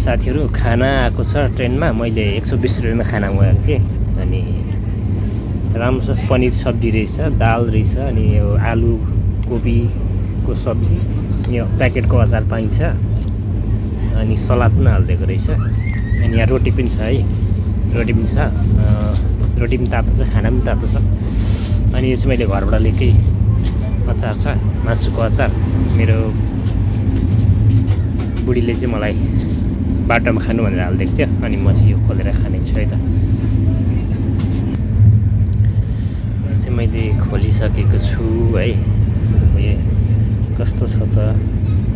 साथीहरू खाना आएको छ ट्रेनमा। मैले 120 रुपियाँमा खाना मगाएको थिएँ अनि राम्रो छ। पनिर सब्जी रहेछ, दाल रहेछ, अनि यो आलु कोपीको सब्जी, यो प्याकेटको अचार पाइन्छ, अनि सलाद पनि हालिदिएको रहेछ। अनि यहाँ रोटी पनि छ है, रोटी पनि छ, रोटी पनि तातो छ, खाना पनि तातो छ। अनि यो चाहिँ मैले घरबाट लिएकै अचार छ, मासुको अचार। मेरो बुढीले चाहिँ मलाई बाटोमा खानु भनेर हालिदिएको थियो, अनि म चाहिँ यो खोलेर खाने छु है त। चाहिँ मैले खोलिसकेको छु है। यो कस्तो छ त,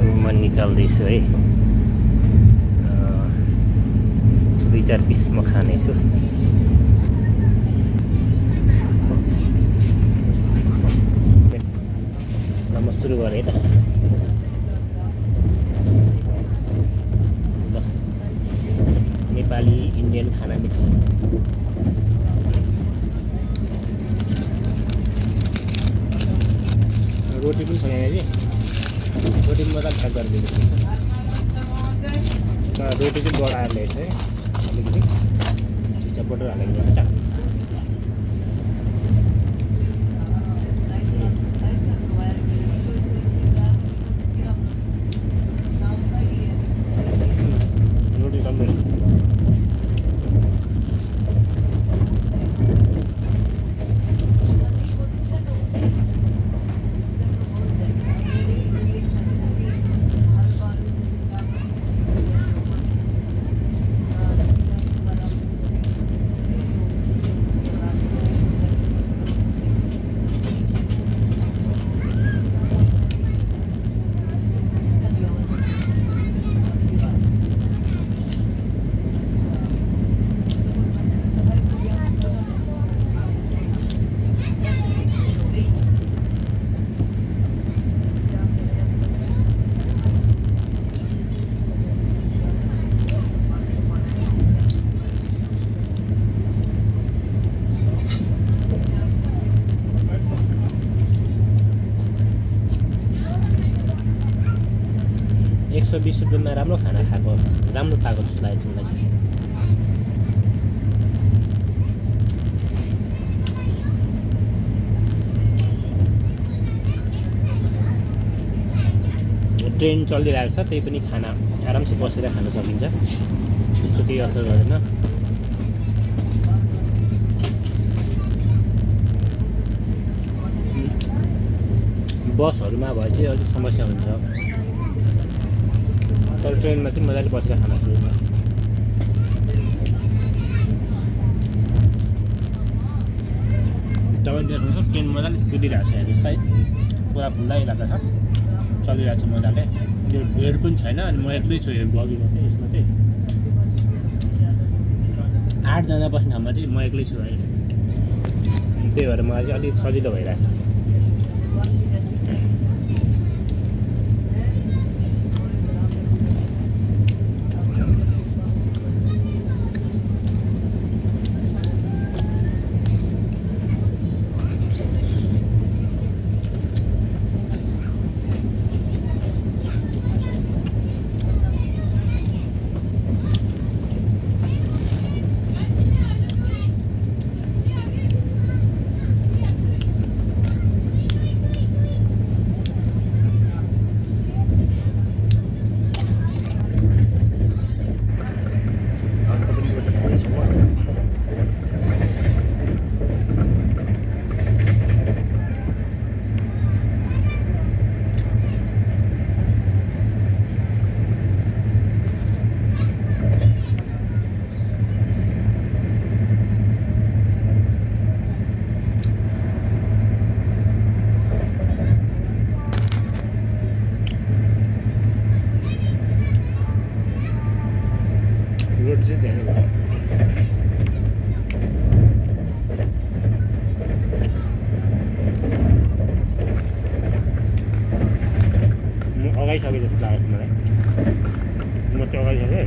म निकाल्दैछु है। 2-4 पिस म खानेछु। ल म सुरु गरेँ है त। ल नेपाली इन्डियन खाना मिक्स। रोटी पनि छ यहाँनिर, रोटी पनि मजाले प्याक गरिदिएको छ। रोटी चाहिँ बढाएर ल्याएछ है, अलिकति सिचा बटर हालेको छ। रोटी राम्रो ₹120 राम्रो खाना खाएको, राम्रो पाएको जस्तो लाग्यो तिमीलाई चाहिँ। ट्रेन चलिरहेको छ, त्यही पनि खाना आरामसे बसेर खान सकिन्छ, त्यस्तो केही असर गर्दैन। बसहरूमा भए चाहिँ अलिक समस्या हुन्छ, तर ट्रेनमा चाहिँ मजाले बसेर खाना सकिन्छ। तपाईँ देख्नुहुन्छ ट्रेन मजाले कुदिरहेको छ यहाँ जस्तै, पुरा खुल्ला इलाका छ, चलिरहेको छ मजाले। यो भिड पनि छैन। अनि म एक्लै छु यो बगीमा चाहिँ, यसमा चाहिँ 8 जना बस्ने ठाउँमा चाहिँ म एक्लै छु है। त्यही भएर मलाई चाहिँ अलिक सजिलो भइरहेको छ। लगाइसके जस्तो लाग्यो मलाई, म चाहिँ लगाइसकेँ।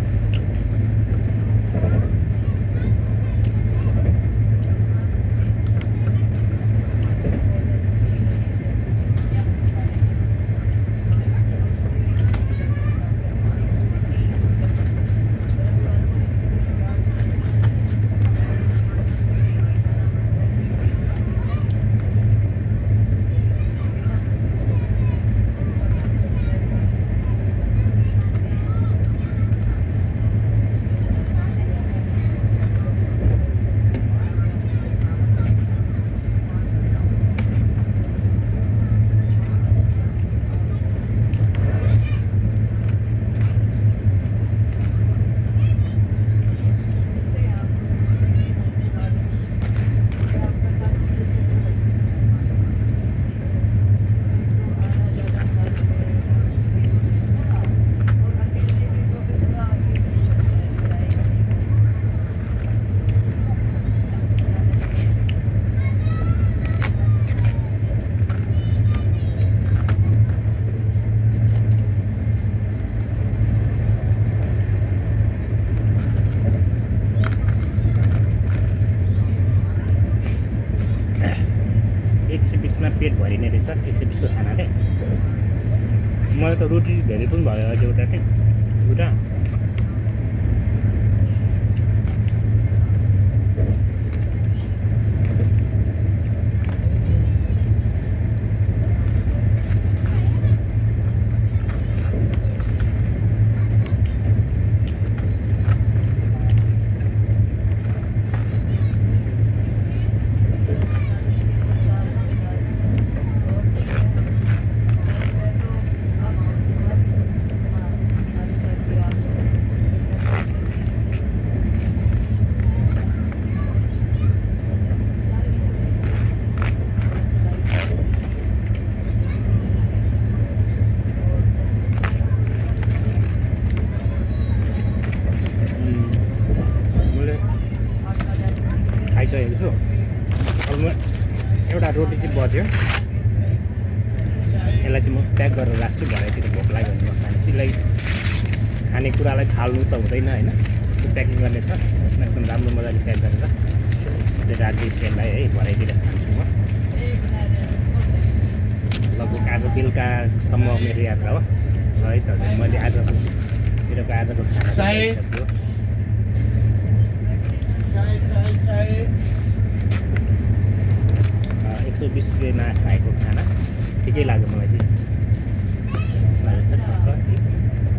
त रोटी धेरै पनि भयो अझ एउटा के कुरा खाइसकेको छु अब म एउटा रोटी चाहिँ बच्यो यसलाई चाहिँ म प्याक गरेर राख्छु भरेतिर भोक लाग्यो भने म खान्छु यसलाई खानेकुरालाई फाल्नु त हुँदैन होइन त्यो प्याकिङ गर्ने छ यसमा एकदम राम्रो मजाले प्याक गरेर चाहिँ राख्दैछु यसलाई है भरेतिर खान्छु म लगभग आज बेलुकासम्म मेरो यात्रा हो है त मैले आजको खाना खाइसक्यो 120 रुपियाँमा खाएको खाना ठिकै लाग्यो मलाई चाहिँ जस्तो ठक्क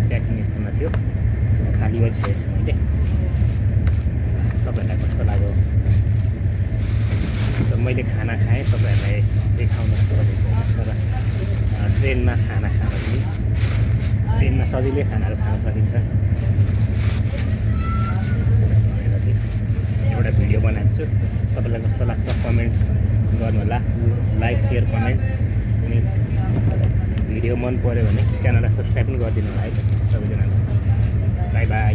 प्याकिङ यस्तोमा थियो खाली गरिसकेको छु मैले तपाईँहरूलाई कस्तो लाग्यो त मैले खाना खाएँ तपाईँहरूलाई देखाउन खोजेको तर ट्रेनमा खाना खाँदा पनि ट्रेनमा सजिलै खानाहरू खान सकिन्छ भनेर चाहिँ एउटा भिडियो बनाएको छु तपाईँलाई कस्तो लाग्छ कमेन्ट्स गर्नुहोला लाइक सेयर कमेन्ट अनि भिडियो मन पऱ्यो भने च्यानललाई सब्सक्राइब पनि गरिदिनु होला है त सबैजनाले बाई बाई